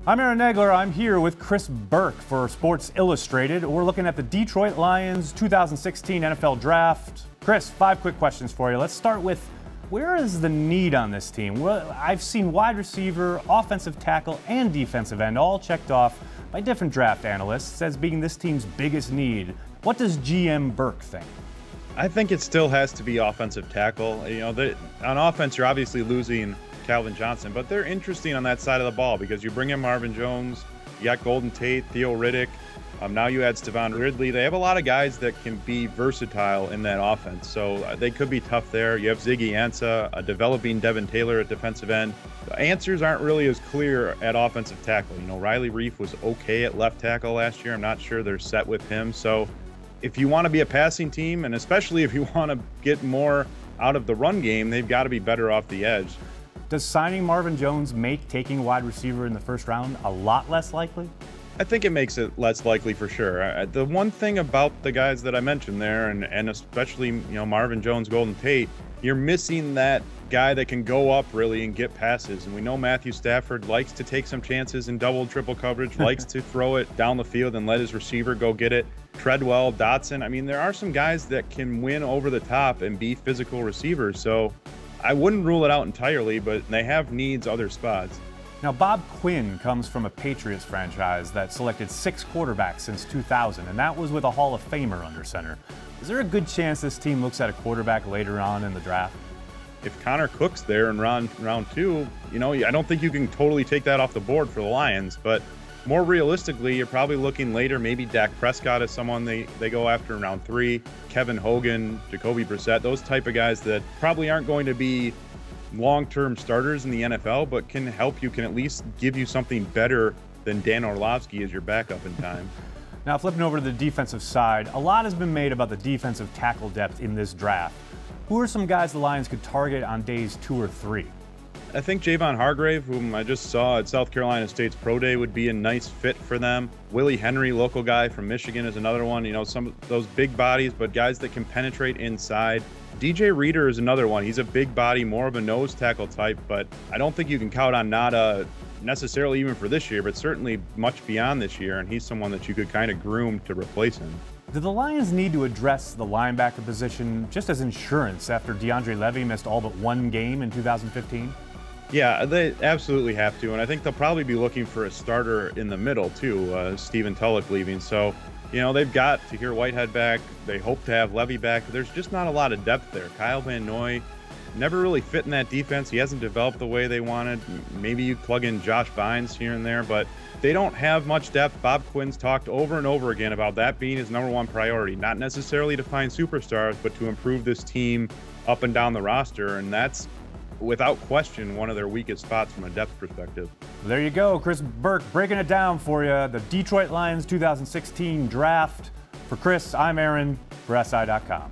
I'm Aaron Nagler. I'm here with Chris Burke for Sports Illustrated. We're looking at the Detroit Lions 2016 NFL Draft. Chris, 5 quick questions for you. Let's start with, where is the need on this team? Well, I've seen wide receiver, offensive tackle, and defensive end all checked off by different draft analysts as being this team's biggest need. What does GM Burke think? I think it still has to be offensive tackle. On offense, you're obviously losing Calvin Johnson, but they're interesting on that side of the ball because you bring in Marvin Jones, you got Golden Tate, Theo Riddick, now you add Stevan Ridley. They have a lot of guys that can be versatile in that offense, so they could be tough there. You have Ziggy Ansah, a developing Devin Taylor at defensive end. The answers aren't really as clear at offensive tackle. Riley Reef was okay at left tackle last year. I'm not sure they're set with him. So if you want to be a passing team, and especially if you want to get more out of the run game, they've got to be better off the edge. Does signing Marvin Jones make taking a wide receiver in the first round a lot less likely? I think it makes it less likely for sure. The one thing about the guys that I mentioned there, and especially Marvin Jones, Golden Tate, you're missing that guy that can go up really and get passes. And we know Matthew Stafford likes to take some chances in double, triple coverage, likes to throw it down the field and let his receiver go get it. Treadwell, Dotson. There are some guys that can win over the top and be physical receivers. So I wouldn't rule it out entirely, but they have needs other spots. Now, Bob Quinn comes from a Patriots franchise that selected 6 quarterbacks since 2000, and that was with a Hall of Famer under center. Is there a good chance this team looks at a quarterback later on in the draft? If Connor Cook's there in round 2, I don't think you can totally take that off the board for the Lions, but more realistically, you're probably looking later. Maybe Dak Prescott is someone they go after in round 3. Kevin Hogan, Jacoby Brissett, those type of guys that probably aren't going to be long-term starters in the NFL, but can help you, can at least give you something better than Dan Orlovsky as your backup in time. Now, flipping over to the defensive side, a lot has been made about the defensive tackle depth in this draft. Who are some guys the Lions could target on days 2 or 3? I think Javon Hargrave, whom I just saw at South Carolina State's Pro Day, would be a nice fit for them. Willie Henry, local guy from Michigan, is another one. Some of those big bodies, but guys that can penetrate inside. DJ Reader is another one. He's a big body, more of a nose tackle type, but I don't think you can count on Nada necessarily even for this year, but certainly much beyond this year, and he's someone that you could kind of groom to replace him. Do the Lions need to address the linebacker position just as insurance after DeAndre Levy missed all but 1 game in 2015? Yeah, they absolutely have to, and I think they'll probably be looking for a starter in the middle too, Stephen Tulloch leaving. So, they've got Tahir Whitehead back. They hope to have Levy back. There's just not a lot of depth there. Kyle Van Noy never really fit in that defense. He hasn't developed the way they wanted. Maybe you plug in Josh Bynes here and there, but they don't have much depth. Bob Quinn's talked over and over again about that being his #1 priority, not necessarily to find superstars, but to improve this team up and down the roster, and that's without question one of their weakest spots from a depth perspective. There you go, Chris Burke breaking it down for you. The Detroit Lions 2016 draft. For Chris, I'm Aaron for SI.com.